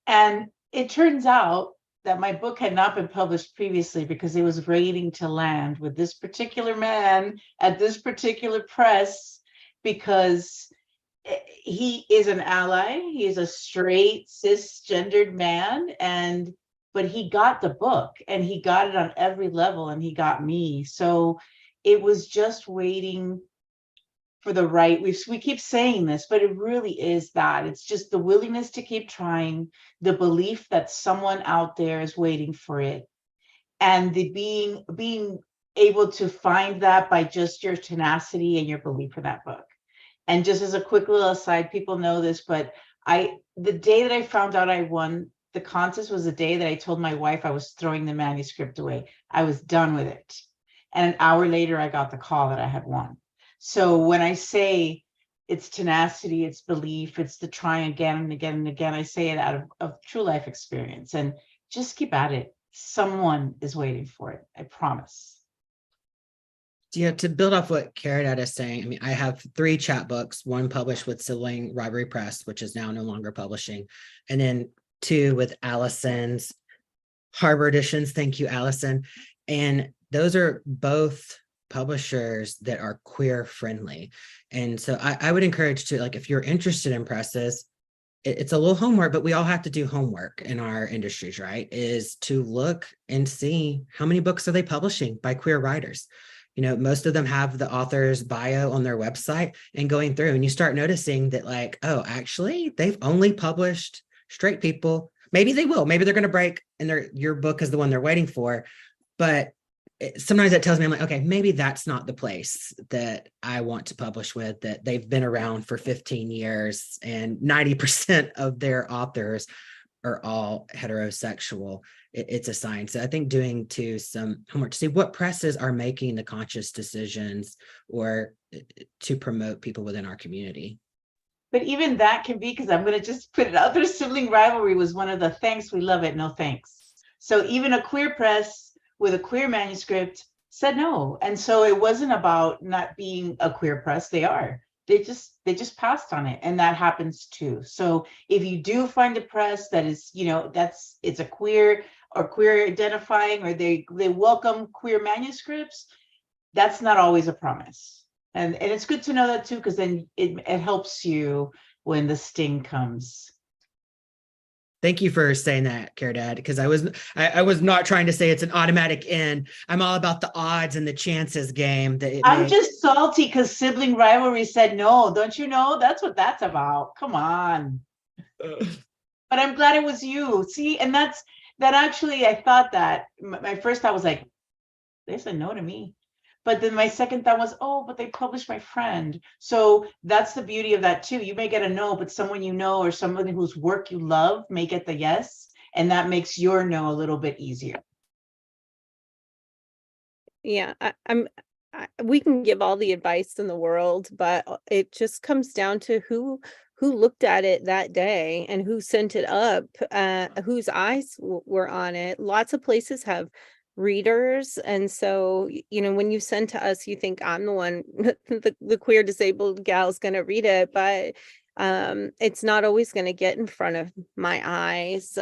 S5: And it turns out that my book had not been published previously because it was waiting to land with this particular man at this particular press, because he is an ally. He is a straight cisgendered man, but he got the book, and he got it on every level, and he got me. So it was just waiting for the right. We keep saying this, but it really is that. It's just the willingness to keep trying, the belief that someone out there is waiting for it, and the being able to find that by just your tenacity and your belief for that book. And just as a quick little aside, people know this, but the day that I found out I won the contest was the day that I told my wife I was throwing the manuscript away. I was done with it. And an hour later, I got the call that I had won. So when I say it's tenacity, it's belief, it's the try again and again and again, I say it out of true life experience. And just keep at it. Someone is waiting for it. I promise.
S3: Yeah, to build off what Caridad is saying, I mean, I have 3 chapbooks, one published with Sibling Rivalry Press, which is now no longer publishing, and then 2 with Allison's Harbor Editions. Thank you, Allison. And those are both publishers that are queer friendly. And so I would encourage to, like, if you're interested in presses, it's a little homework, but we all have to do homework in our industries, right? Is to look and see how many books are they publishing by queer writers. Most of them have the author's bio on their website, and going through, and you start noticing that, like, oh, actually, they've only published straight people. Maybe they will. Maybe they're going to break, and your book is the one they're waiting for. But sometimes that tells me, I'm like, okay, maybe that's not the place that I want to publish with, that they've been around for 15 years and 90% of their authors are all heterosexual. It's a sign. So I think doing some homework to see what presses are making the conscious decisions or to promote people within our community.
S5: But even that can be, because I'm going to just put it out there, Sibling Rivalry was one of the thanks, we love it, no thanks. So even a queer press with a queer manuscript said no. And so it wasn't about not being a queer press. They are. They just passed on it, and that happens too. So if you do find a press that is, it's a queer or queer identifying, or they welcome queer manuscripts, that's not always a promise. And it's good to know that too, because then it helps you when the sting comes.
S3: Thank you for saying that, Care Dad, because I was not trying to say it's an automatic in. I'm all about the odds and the chances game.
S5: I'm just salty because sibling rivalry said no. Don't you know? That's what that's about. Come on. But I'm glad it was you. See, and that actually, I thought that my first thought was like, they said no to me. But then my second thought was, oh, but they published my friend. So that's the beauty of that too. You may get a no, but someone you know or somebody whose work you love may get the yes. And that makes your no a little bit easier.
S4: Yeah, we can give all the advice in the world, but it just comes down to who looked at it that day and who sent it up, whose eyes were on it. Lots of places have readers, and so when you send to us, you think I'm the one, the queer disabled gal's gonna read it, but it's not always gonna get in front of my eyes.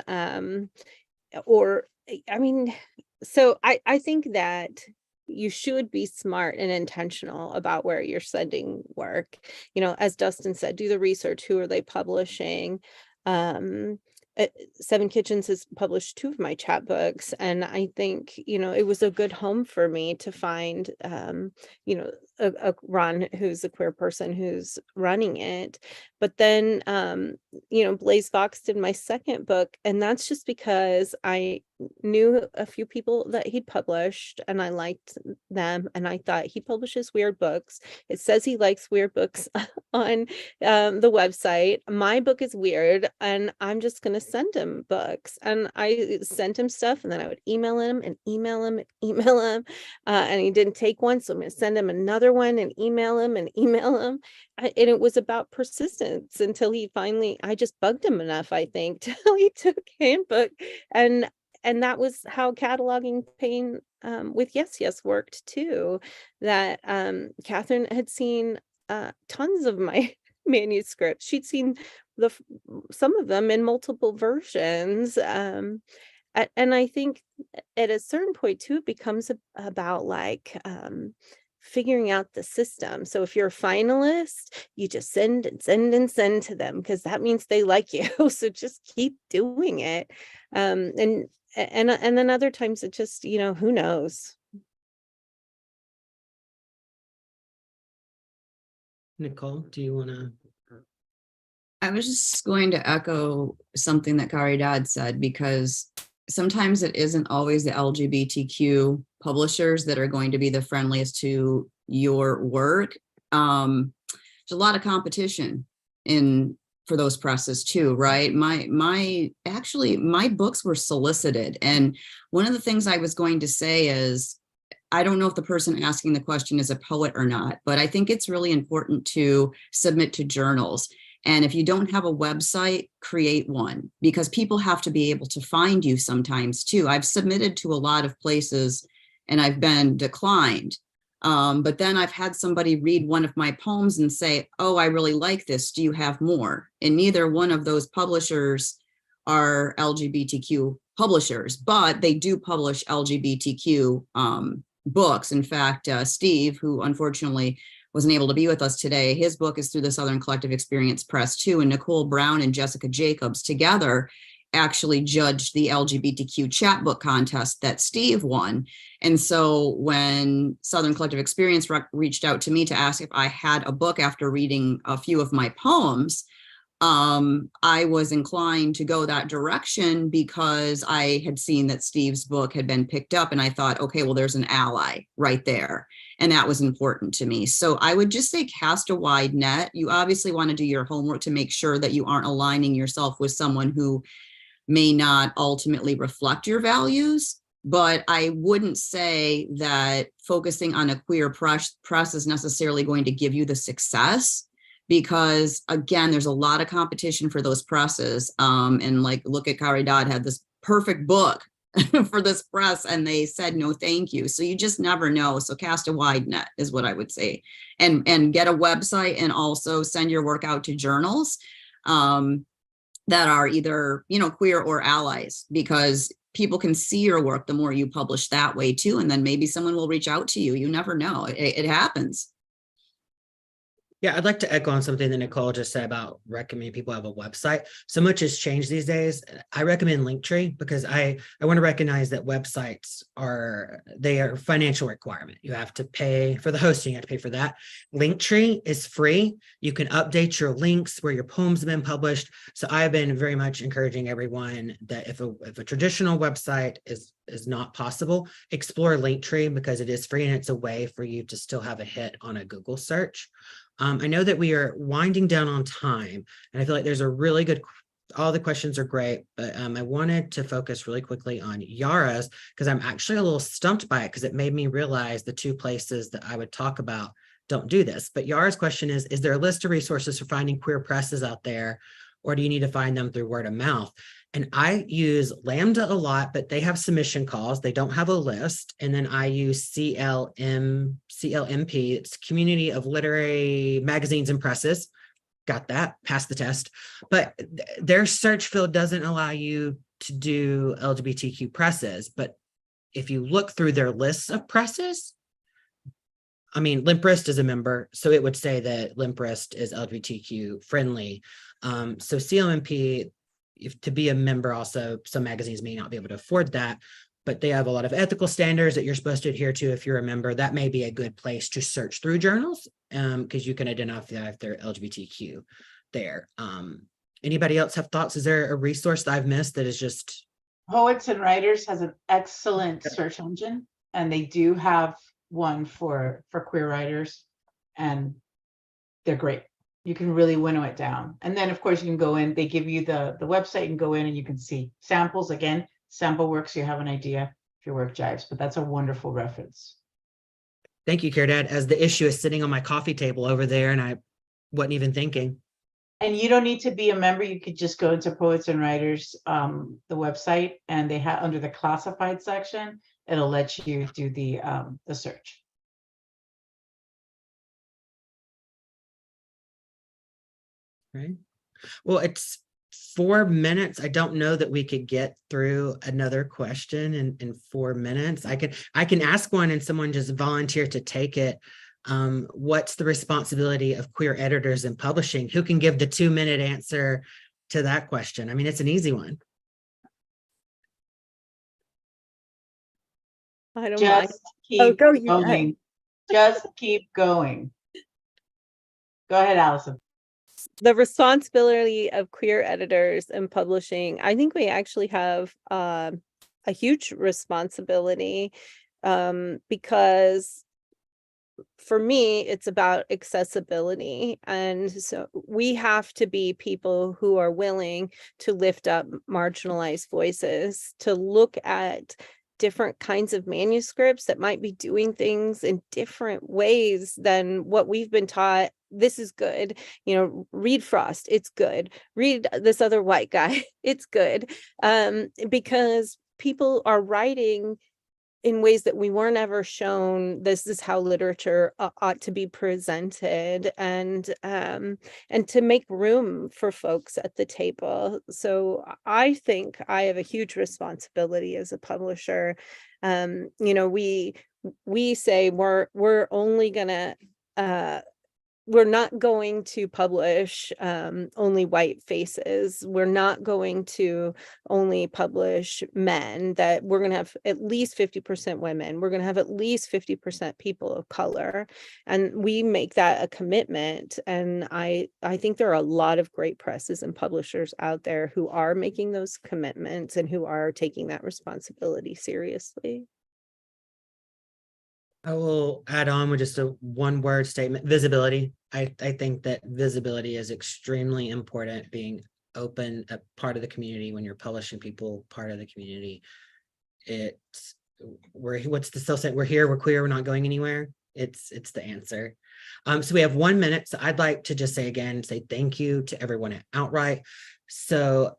S4: So I think that you should be smart and intentional about where you're sending work. As Dustin said, do the research. Who are they publishing? Seven Kitchens has published 2 of my chapbooks, and I think it was a good home for me to find a Ron, who's a queer person who's running it. But then Blaze Fox did my second book, and that's just because I knew a few people that he'd published and I liked them, and I thought, he publishes weird books. It says he likes weird books on the website. My book is weird, and I'm just gonna send him books. And I sent him stuff, and then I would email him and email him and email him, and he didn't take one, so I'm gonna send him another one and email him and email him. And it was about persistence until he finally, I just bugged him enough, I think, till he took handbook. And that was how cataloging pain with Yes Yes worked too. That Catherine had seen tons of my manuscripts. She'd seen some of them in multiple versions. And I think at a certain point too, it becomes about figuring out the system. So if you're a finalist, you just send and send and send to them, because that means they like you. So just keep doing it. And then other times it just, who knows?
S3: Nicole, do you want to?
S6: I was just going to echo something that Caridad said, because sometimes it isn't always the LGBTQ publishers that are going to be the friendliest to your work. There's a lot of competition for those presses too, right? My books were solicited. And one of the things I was going to say is, I don't know if the person asking the question is a poet or not, but I think it's really important to submit to journals. And if you don't have a website, create one, because people have to be able to find you sometimes too. I've submitted to a lot of places and I've been declined. But then I've had somebody read one of my poems and say, oh, I really like this. Do you have more? And neither one of those publishers are LGBTQ publishers, but they do publish LGBTQ books. In fact, Steve, who unfortunately wasn't able to be with us today, his book is through the Southern Collective Experience Press too. And Nicole Brown and Jessica Jacobs together actually judged the LGBTQ chapbook contest that Steve won. And so when Southern Collective Experience reached out to me to ask if I had a book after reading a few of my poems, I was inclined to go that direction because I had seen that Steve's book had been picked up, and I thought, okay, well, there's an ally right there. And that was important to me. So I would just say cast a wide net. You obviously want to do your homework to make sure that you aren't aligning yourself with someone who may not ultimately reflect your values. But I wouldn't say that focusing on a queer press is necessarily going to give you the success, because again, there's a lot of competition for those presses. And look at Caridad had this perfect book for this press and they said no thank you. So you just never know. So cast a wide net is what I would say, and get a website, and also send your work out to journals that are either queer or allies, because people can see your work, the more you publish that way too. And then maybe someone will reach out to you. You never know. It happens.
S3: Yeah, I'd like to echo on something that Nicole just said about recommending people have a website. So much has changed these days. I recommend Linktree because I want to recognize that websites are a financial requirement. You have to pay for the hosting, you have to pay for that. Linktree is free. You can update your links where your poems have been published. So I've been very much encouraging everyone that if a traditional website is not possible, explore Linktree because it is free and it's a way for you to still have a hit on a Google search. I know that we are winding down on time, and I feel like there's a really good, all the questions are great, but I wanted to focus really quickly on Yara's because I'm actually a little stumped by it because it made me realize the two places that I would talk about don't do this. But Yara's question is there a list of resources for finding queer presses out there, or do you need to find them through word of mouth? And I use Lambda a lot, but they have submission calls. They don't have a list. And then I use CLMP, it's Community of Literary Magazines and Presses. Got that, passed the test. But their search field doesn't allow you to do LGBTQ presses. But if you look through their lists of presses, I mean, Limprist is a member, so it would say that Limprist is LGBTQ friendly. So CLMP, to be a member also, some magazines may not be able to afford that, but they have a lot of ethical standards that you're supposed to adhere to if you're a member. That may be a good place to search through journals because you can identify if they're LGBTQ there. Anybody else have thoughts? Is there a resource that I've missed that is just...
S5: Poets and Writers has an excellent search engine, and they do have one for queer writers, and they're great. You can really winnow it down. And then of course you can go in, they give you the website, you can go in and you can see samples. Again, sample work, so you have an idea if your work jives, but that's a wonderful reference.
S3: Thank you, Care Dad, as the issue is sitting on my coffee table over there and I wasn't even thinking.
S5: And you don't need to be a member. You could just go into Poets and Writers, the website, and they have under the classified section, it'll let you do the search.
S3: Right. Well, it's 4 minutes. I don't know that we could get through another question in 4 minutes. I can ask one and someone just volunteer to take it. What's the responsibility of queer editors in publishing? Who can give the 2-minute answer to that question? I mean, it's an easy one.
S4: I don't mind.
S5: Just keep
S4: go
S5: going. Just keep going. Go ahead, Allison.
S4: The responsibility of queer editors in publishing, I think we actually have a huge responsibility because for me, it's about accessibility. And so we have to be people who are willing to lift up marginalized voices, to look at different kinds of manuscripts that might be doing things in different ways than what we've been taught. This is good, read Frost, it's good. Read this other white guy, it's good. Because people are writing in ways that we weren't ever shown. This is how literature ought to be presented, and to make room for folks at the table. So I think I have a huge responsibility as a publisher. We say we're only gonna we're not going to publish only white faces. We're not going to only publish men, that we're going to have at least 50% women. We're going to have at least 50% people of color. And we make that a commitment. And I think there are a lot of great presses and publishers out there who are making those commitments and who are taking that responsibility seriously.
S3: I will add on with just a one-word statement: visibility. I think that visibility is extremely important, being open, a part of the community. When you're publishing people, part of the community. What's the still saying? We're here, we're queer, we're not going anywhere. It's the answer. So we have 1 minute. So I'd like to just say thank you to everyone at Outright. So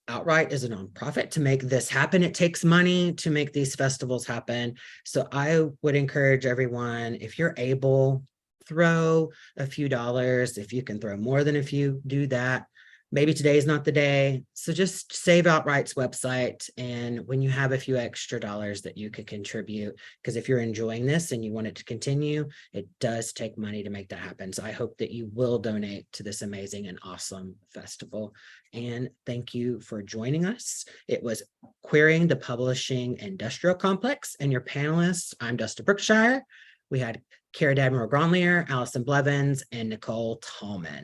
S3: Outright is a nonprofit to make this happen. It takes money to make these festivals happen. So I would encourage everyone, if you're able, throw a few dollars. If you can throw more than a few, do that. maybe today is not the day. So just save Outright's website. And when you have a few extra dollars that you could contribute, because if you're enjoying this and you want it to continue, it does take money to make that happen. So I hope that you will donate to this amazing and awesome festival. And thank you for joining us. It was Querying the Publishing Industrial Complex, and your panelists, I'm Dustin Brookshire. We had Cara Dadmore Gronlier, Allison Blevins, and Nicole Tallman.